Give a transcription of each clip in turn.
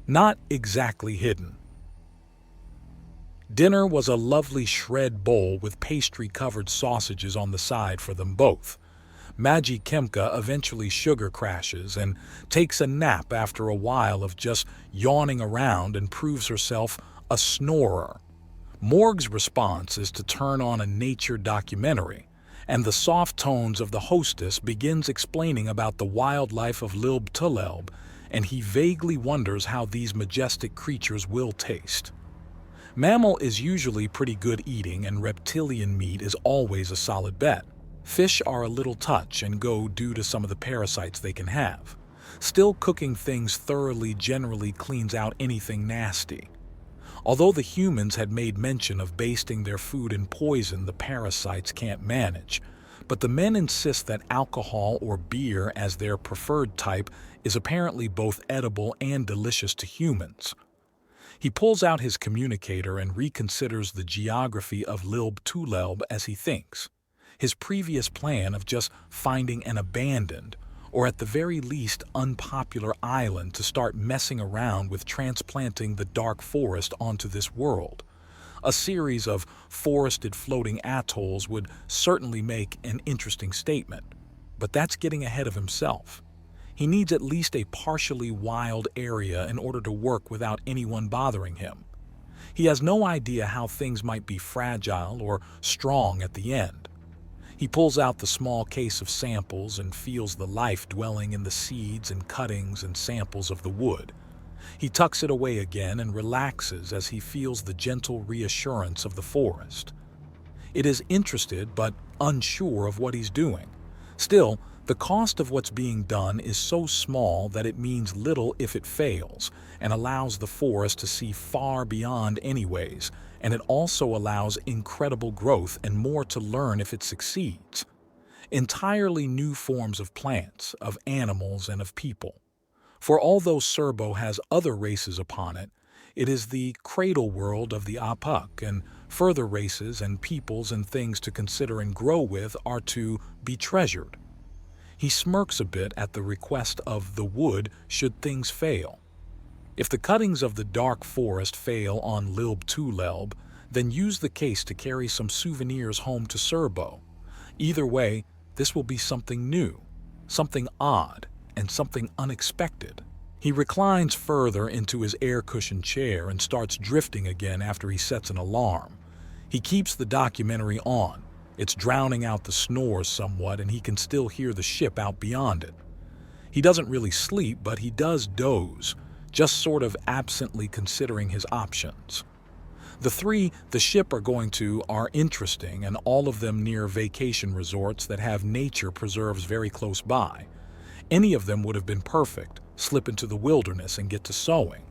Not exactly hidden. Dinner was a lovely shred bowl with pastry-covered sausages on the side for them both. Maggie Kemka eventually sugar crashes and takes a nap after a while of just yawning around and proves herself a snorer. Morg's response is to turn on a nature documentary, and the soft tones of the hostess begins explaining about the wildlife of Lilb Tulelb, and he vaguely wonders how these majestic creatures will taste. Mammal is usually pretty good eating, and reptilian meat is always a solid bet. Fish are a little touch and go due to some of the parasites they can have. Still, cooking things thoroughly generally cleans out anything nasty. Although the humans had made mention of basting their food in poison the parasites can't manage, but the men insist that alcohol or beer as their preferred type is apparently both edible and delicious to humans. He pulls out his communicator and reconsiders the geography of Lilb Tulelb as he thinks. His previous plan of just finding an abandoned, or at the very least unpopular island to start messing around with transplanting the dark forest onto this world. A series of forested floating atolls would certainly make an interesting statement, but that's getting ahead of himself. He needs at least a partially wild area in order to work without anyone bothering him. He has no idea how things might be fragile or strong at the end. He pulls out the small case of samples and feels the life dwelling in the seeds and cuttings and samples of the wood. He tucks it away again and relaxes as he feels the gentle reassurance of the forest. It is interested but unsure of what he's doing. Still, the cost of what's being done is so small that it means little if it fails, and allows the forest to see far beyond anyways, and it also allows incredible growth and more to learn if it succeeds. Entirely new forms of plants, of animals, and of people. For although Serbo has other races upon it, it is the cradle world of the Apuk, and further races and peoples and things to consider and grow with are to be treasured. He smirks a bit at the request of the wood should things fail. If the cuttings of the dark forest fail on Lilb Tulelb, then use the case to carry some souvenirs home to Serbo. Either way, this will be something new, something odd, and something unexpected. He reclines further into his air-cushioned chair and starts drifting again after he sets an alarm. He keeps the documentary on. It's drowning out the snores somewhat, and he can still hear the ship out beyond it. He doesn't really sleep, but he does doze, just sort of absently considering his options. The three the ship are going to are interesting, and all of them near vacation resorts that have nature preserves very close by. Any of them would have been perfect, slip into the wilderness and get to sowing.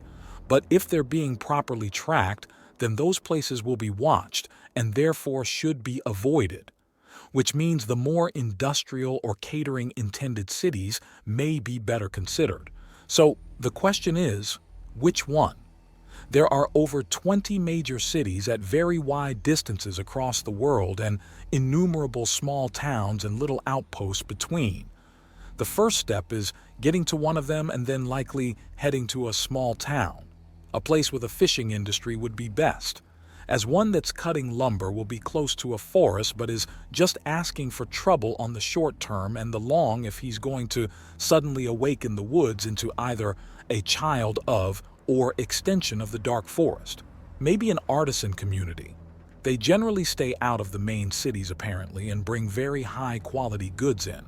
But if they're being properly tracked, then those places will be watched and therefore should be avoided, which means the more industrial or catering-intended cities may be better considered. So the question is, which one? There are over 20 major cities at very wide distances across the world and innumerable small towns and little outposts between. The first step is getting to one of them and then likely heading to a small town. A place with a fishing industry would be best, as one that's cutting lumber will be close to a forest but is just asking for trouble on the short term and the long if he's going to suddenly awaken the woods into either a child of or extension of the dark forest. Maybe an artisan community. They generally stay out of the main cities apparently and bring very high-quality goods in,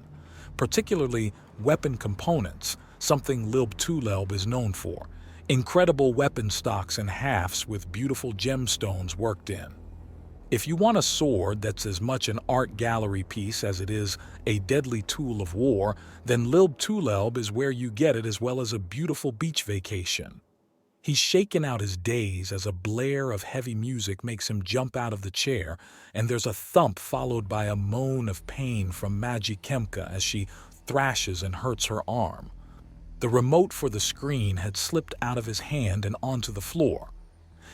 particularly weapon components, something Lilb Tulelb is known for. Incredible weapon stocks and hafts with beautiful gemstones worked in. If you want a sword that's as much an art gallery piece as it is a deadly tool of war, then Lilb Tulelb is where you get it, as well as a beautiful beach vacation. He's shaken out his daze as a blare of heavy music makes him jump out of the chair, and there's a thump followed by a moan of pain from Maggie Kemka as she thrashes and hurts her arm. The remote for the screen had slipped out of his hand and onto the floor.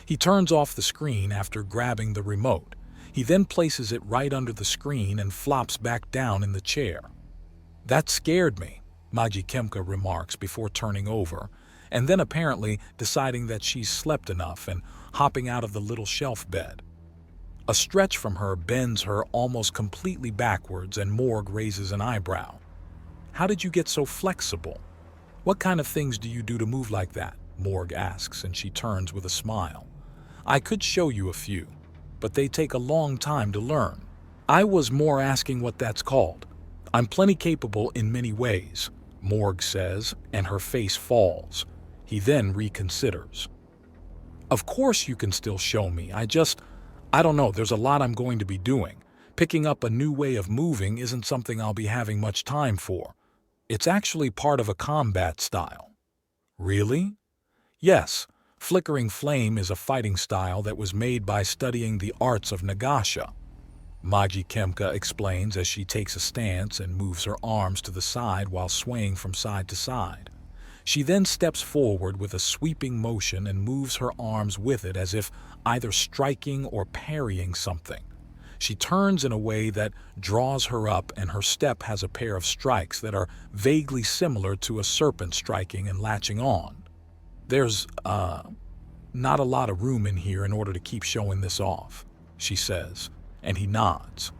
He turns off the screen after grabbing the remote. He then places it right under the screen and flops back down in the chair. "That scared me," Maggie Kemka remarks before turning over, and then apparently deciding that she's slept enough and hopping out of the little shelf bed. A stretch from her bends her almost completely backwards, and Morg raises an eyebrow. "How did you get so flexible? What kind of things do you do to move like that?" Morg asks, and she turns with a smile. "I could show you a few, but they take a long time to learn." "I was more asking what that's called. I'm plenty capable in many ways," Morg says, and her face falls. He then reconsiders. "Of course you can still show me. I don't know, there's a lot I'm going to be doing. Picking up a new way of moving isn't something I'll be having much time for. It's actually part of a combat style." "Really?" "Yes. Flickering Flame is a fighting style that was made by studying the arts of Nagasha," Magi Kemka explains as she takes a stance and moves her arms to the side while swaying from side to side. She then steps forward with a sweeping motion and moves her arms with it as if either striking or parrying something. She turns in a way that draws her up, and her step has a pair of strikes that are vaguely similar to a serpent striking and latching on. "There's, not a lot of room in here in order to keep showing this off," she says, and he nods.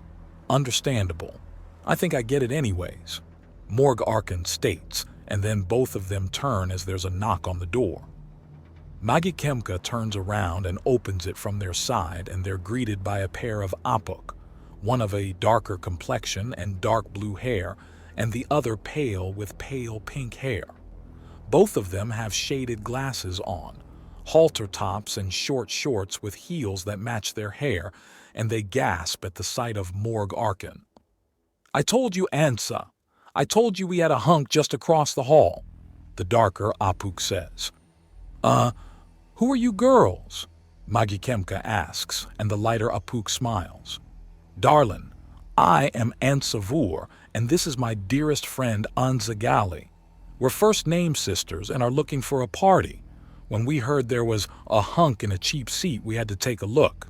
"Understandable. I think I get it anyways," Morg Arkin states, and then both of them turn as there's a knock on the door. Magi Kemka turns around and opens it from their side, and they're greeted by a pair of Apuk, one of a darker complexion and dark blue hair, and the other pale with pale pink hair. Both of them have shaded glasses on, halter tops and short shorts with heels that match their hair, and they gasp at the sight of Morg Arkin. "I told you, Ansa. I told you we had a hunk just across the hall," the darker Apuk says. Who are you girls?" Magi Kemka asks, and the lighter Apuk smiles. "Darlin, I am Ansavur, and this is my dearest friend Anzagali. We're first-name sisters and are looking for a party. When we heard there was a hunk in a cheap seat, we had to take a look."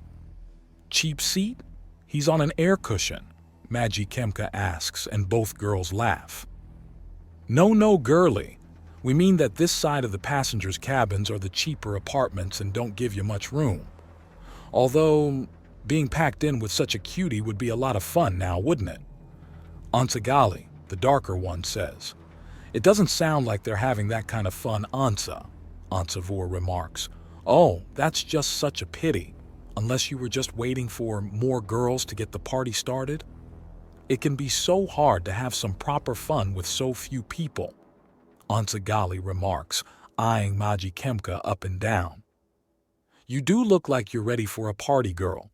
"Cheap seat? He's on an air cushion," Magi Kemka asks, and both girls laugh. No, girlie. We mean that this side of the passengers' cabins are the cheaper apartments and don't give you much room. Although, being packed in with such a cutie would be a lot of fun now, wouldn't it?" Ansagali, the darker one, says. "It doesn't sound like they're having that kind of fun, Ansavur remarks. "Oh, that's just such a pity. Unless you were just waiting for more girls to get the party started? It can be so hard to have some proper fun with so few people," Ansagali remarks, eyeing Magi Kemka up and down. "You do look like you're ready for a party, girl.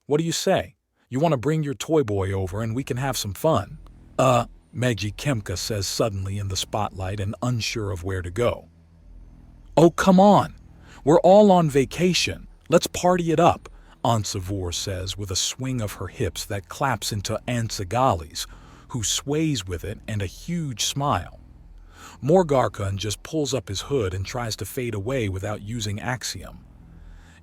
What do you say? You want to bring your toy boy over and we can have some fun?" Magi Kemka says suddenly in the spotlight and unsure of where to go. "Oh, come on. We're all on vacation. Let's party it up," Ansavur says with a swing of her hips that claps into Ansagali's, who sways with it, and a huge smile. Morgarkun just pulls up his hood and tries to fade away without using Axiom.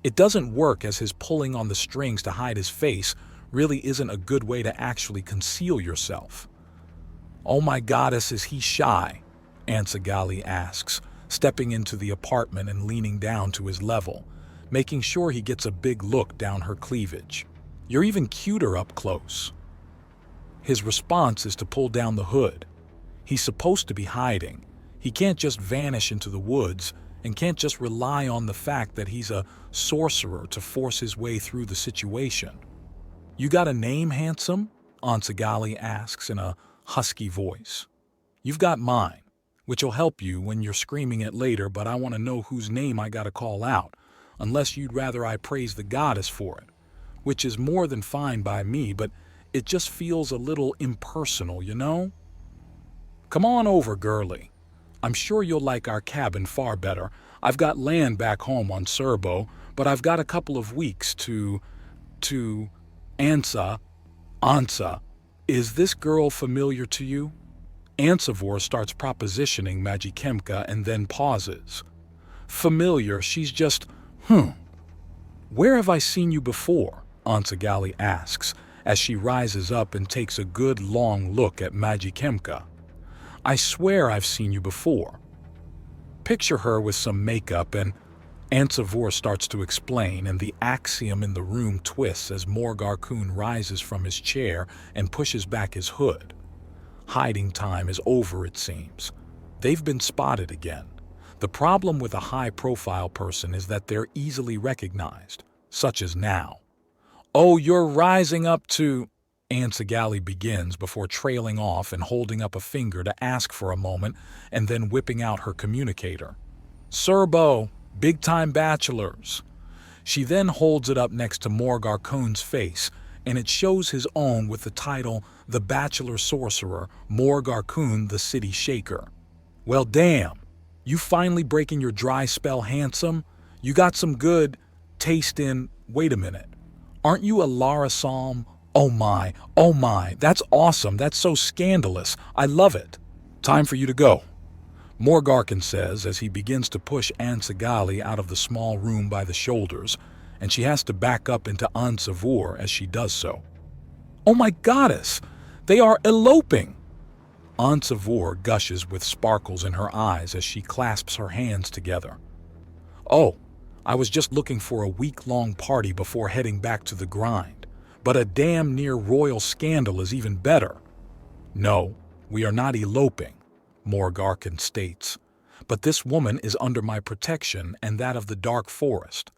It doesn't work, as his pulling on the strings to hide his face really isn't a good way to actually conceal yourself. "Oh my goddess, is he shy?" Ansagali asks, stepping into the apartment and leaning down to his level, making sure he gets a big look down her cleavage. "You're even cuter up close." His response is to pull down the hood. He's supposed to be hiding. He can't just vanish into the woods, and can't just rely on the fact that he's a sorcerer to force his way through the situation. "You got a name, handsome?" Ansagali asks in a husky voice. "You've got mine, which'll help you when you're screaming it later, but I want to know whose name I gotta call out, unless you'd rather I praise the goddess for it, which is more than fine by me, but it just feels a little impersonal, you know? Come on over, girlie. I'm sure you'll like our cabin far better. I've got land back home on Serbo, but I've got a couple of weeks to Ansa, is this girl familiar to you?" Ansavur starts propositioning Magi Kemka and then pauses. "Familiar, she's just, Where have I seen you before?" Ansagali asks, as she rises up and takes a good long look at Magi Kemka. "I swear I've seen you before." Picture her with some makeup and Ansavor starts to explain, and the axiom in the room twists as Morgarkun rises from his chair and pushes back his hood. Hiding time is over, it seems. They've been spotted again. The problem with a high-profile person is that they're easily recognized, such as now. "Oh, you're rising up to—" Ansagali begins before trailing off and holding up a finger to ask for a moment and then whipping out her communicator. "Serbo, big-time bachelors." She then holds it up next to Morgarkun's face, and it shows his own with the title The Bachelor Sorcerer, Morgarkun the City Shaker. "Well, damn. You finally breaking your dry spell, handsome? You got some good taste in— Wait a minute. Aren't you a Lara Psalm? Oh my, that's awesome. That's so scandalous. I love it. Time for you to go," Morgarkun says as he begins to push Ansagali out of the small room by the shoulders, and she has to back up into Ansavor as she does so. "Oh my goddess! They are eloping!" Ansavor gushes with sparkles in her eyes as she clasps her hands together. "Oh, I was just looking for a week-long party before heading back to the grind. But a damn near royal scandal is even better." "No, we are not eloping," Morgarkun states. "But this woman is under my protection and that of the Dark Forest.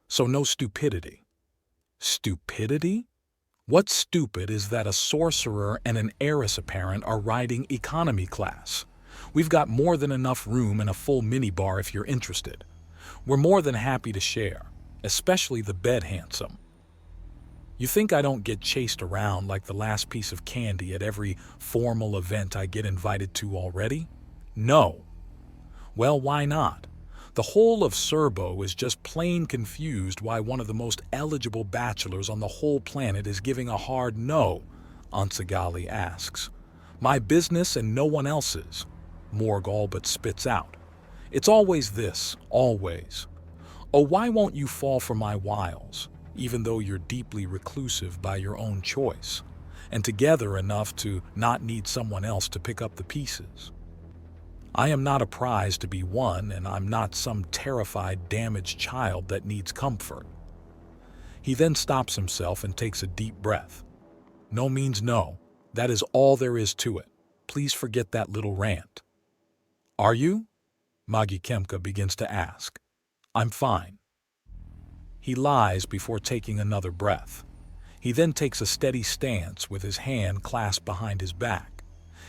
So no stupidity." "Stupidity? What's stupid is that a sorcerer and an heiress apparent are riding economy class. We've got more than enough room and a full minibar if you're interested. We're more than happy to share, especially the bed, handsome. You think I don't get chased around like the last piece of candy at every formal event I get invited to already? No. Well, why not? The whole of Serbo is just plain confused why one of the most eligible bachelors on the whole planet is giving a hard no, Ansagali asks. "My business and no one else's," Morg all but spits out. "It's always this, always. Oh, why won't you fall for my wiles? Even though you're deeply reclusive by your own choice, and together enough to not need someone else to pick up the pieces. I am not a prize to be won, and I'm not some terrified, damaged child that needs comfort." He then stops himself and takes a deep breath. "No means no. That is all there is to it. Please forget that little rant." "Are you?" Magi Kemka begins to ask. "I'm fine." He lies before taking another breath. He then takes a steady stance with his hand clasped behind his back.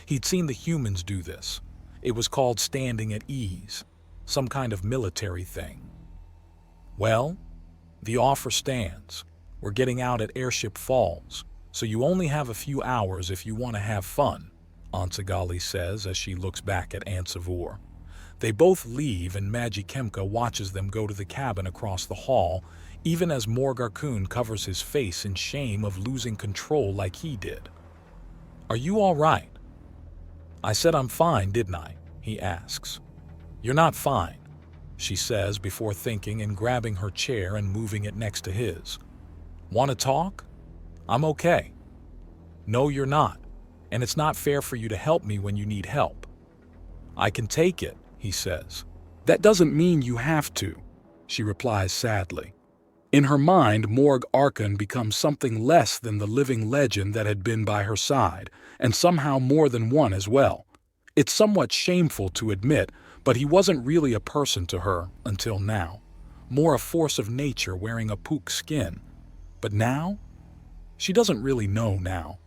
He'd seen the humans do this. It was called standing at ease, some kind of military thing. "Well, the offer stands. We're getting out at Airship Falls, so you only have a few hours if you want to have fun," Ansagali says as she looks back at Ansavor. They both leave and Magi Kemka watches them go to the cabin across the hall, even as Morgarkun covers his face in shame of losing control like he did. "Are you all right?" "I said I'm fine, didn't I?" he asks. "You're not fine," she says before thinking and grabbing her chair and moving it next to his. "Want to talk? I'm okay." "No, you're not, and it's not fair for you to help me when you need help." "I can take it," he says. "That doesn't mean you have to," she replies sadly. In her mind, Morgarkun becomes something less than the living legend that had been by her side, and somehow more than one as well. It's somewhat shameful to admit, but he wasn't really a person to her until now. More a force of nature wearing a pook skin. But now? She doesn't really know now.